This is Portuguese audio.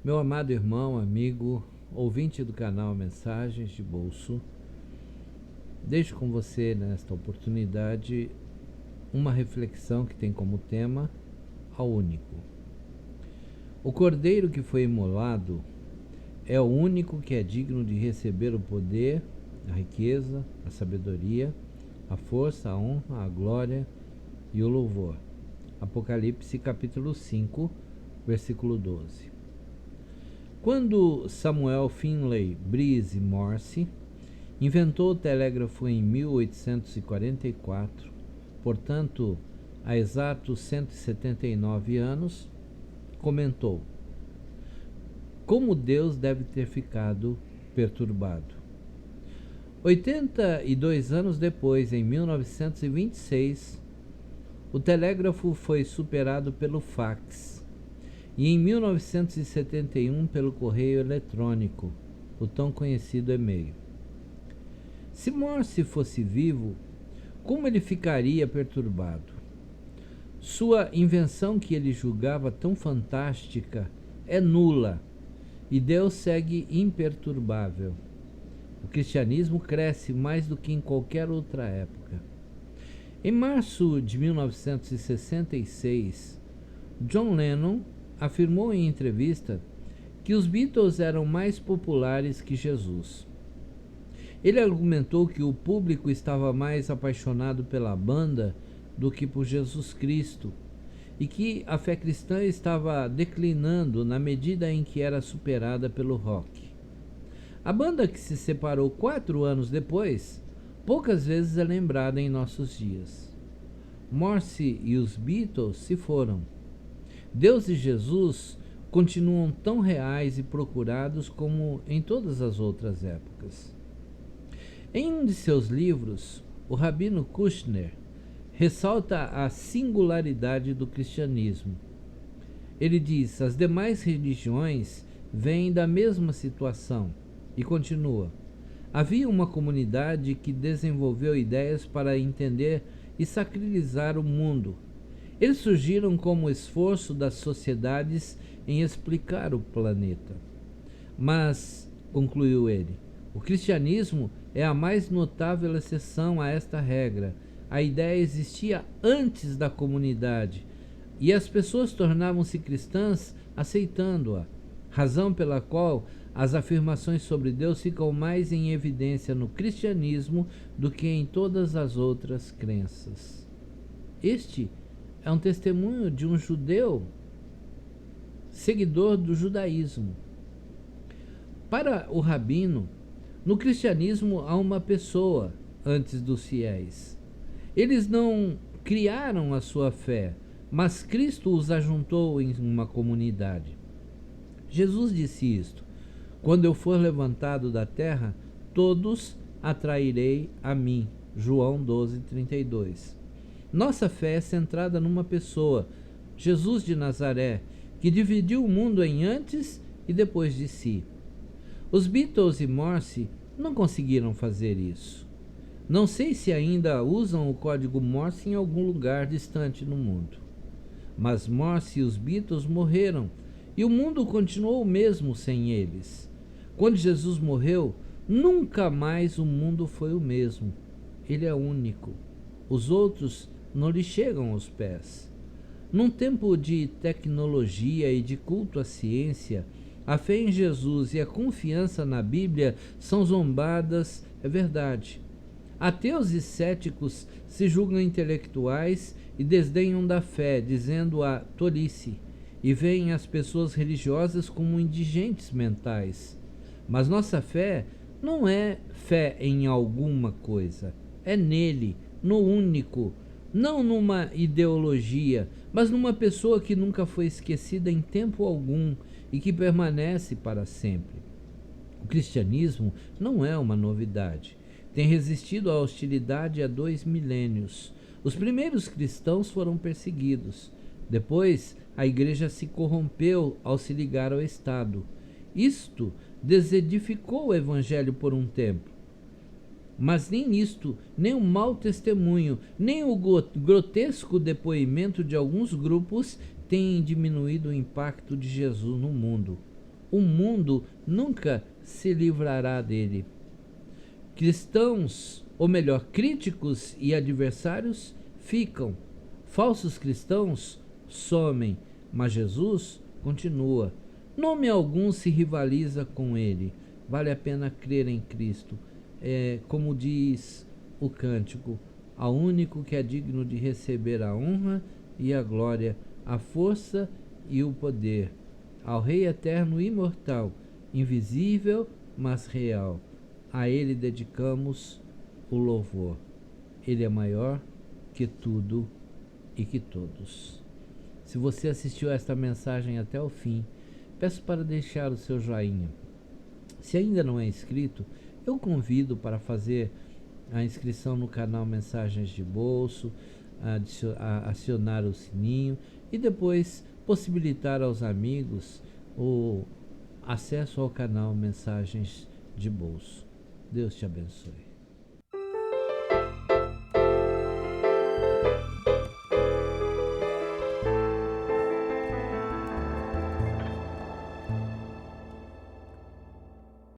Meu amado irmão, amigo, ouvinte do canal Mensagens de Bolso, deixo com você nesta oportunidade uma reflexão que tem como tema ao único. O cordeiro que foi imolado é o único que é digno de receber o poder, a riqueza, a sabedoria, a força, a honra, a glória e o louvor. Apocalipse capítulo 5, versículo 12. Quando Samuel Finley Breese Morse inventou o telégrafo em 1844, portanto, há exatos 179 anos, comentou: como Deus deve ter ficado perturbado. 82 anos depois, em 1926, o telégrafo foi superado pelo fax e em 1971 pelo correio eletrônico, o tão conhecido e-mail. Se Morse fosse vivo, como ele ficaria perturbado? Sua invenção, que ele julgava tão fantástica, é nula e Deus segue imperturbável. O cristianismo cresce mais do que em qualquer outra época. Em março de 1966, John Lennon afirmou em entrevista que os Beatles eram mais populares que Jesus. Ele argumentou que o público estava mais apaixonado pela banda do que por Jesus Cristo e que a fé cristã estava declinando na medida em que era superada pelo rock. A banda, que se separou 4 anos depois, poucas vezes é lembrada em nossos dias. Morse e os Beatles se foram. Deus e Jesus continuam tão reais e procurados como em todas as outras épocas. Em um de seus livros, o Rabino Kushner ressalta a singularidade do cristianismo. Ele diz: as demais religiões vêm da mesma situação, e continua: havia uma comunidade que desenvolveu ideias para entender e sacralizar o mundo. Eles surgiram como esforço das sociedades em explicar o planeta. Mas, concluiu ele, o cristianismo é a mais notável exceção a esta regra. A ideia existia antes da comunidade e as pessoas tornavam-se cristãs aceitando-a, razão pela qual as afirmações sobre Deus ficam mais em evidência no cristianismo do que em todas as outras crenças. Este é um testemunho de um judeu, seguidor do judaísmo. Para o rabino, no cristianismo há uma pessoa antes dos fiéis. Eles não criaram a sua fé, mas Cristo os ajuntou em uma comunidade. Jesus disse isto: quando eu for levantado da terra, todos atrairei a mim. João 12:32. Nossa fé é centrada numa pessoa, Jesus de Nazaré, que dividiu o mundo em antes e depois de si. Os Beatles e Morse não conseguiram fazer isso. Não sei se ainda usam o código Morse em algum lugar distante no mundo. Mas Morse e os Beatles morreram e o mundo continuou o mesmo sem eles. Quando Jesus morreu, nunca mais o mundo foi o mesmo. Ele é único. Os outros não lhe chegam aos pés. Num tempo de tecnologia e de culto à ciência, a fé em Jesus e a confiança na Bíblia são zombadas, é verdade. Ateus e céticos se julgam intelectuais e desdenham da fé, dizendo-a tolice, e veem as pessoas religiosas como indigentes mentais. Mas nossa fé não é fé em alguma coisa, é nele, no único, não numa ideologia, mas numa pessoa que nunca foi esquecida em tempo algum e que permanece para sempre. O cristianismo não é uma novidade. Tem resistido à hostilidade há 2 milênios. Os primeiros cristãos foram perseguidos. Depois, a igreja se corrompeu ao se ligar ao Estado. Isto desedificou o evangelho por um tempo. Mas nem isto, nem o mau testemunho, nem o grotesco depoimento de alguns grupos têm diminuído o impacto de Jesus no mundo. o mundo nunca se livrará dele. Cristãos, ou melhor, críticos e adversários ficam. Falsos cristãos somem, mas Jesus continua. Nome algum se rivaliza com ele. Vale a pena crer em Cristo. Como diz o cântico, ao único que é digno de receber a honra e a glória, a força e o poder, ao Rei eterno e imortal, invisível, mas real. A ele dedicamos o louvor. Ele é maior que tudo e que todos. Se você assistiu a esta mensagem até o fim, peço para deixar o seu joinha. Se ainda não é inscrito, eu convido para fazer a inscrição no canal Mensagens de Bolso, acionar o sininho e depois possibilitar aos amigos o acesso ao canal Mensagens de Bolso. Deus te abençoe.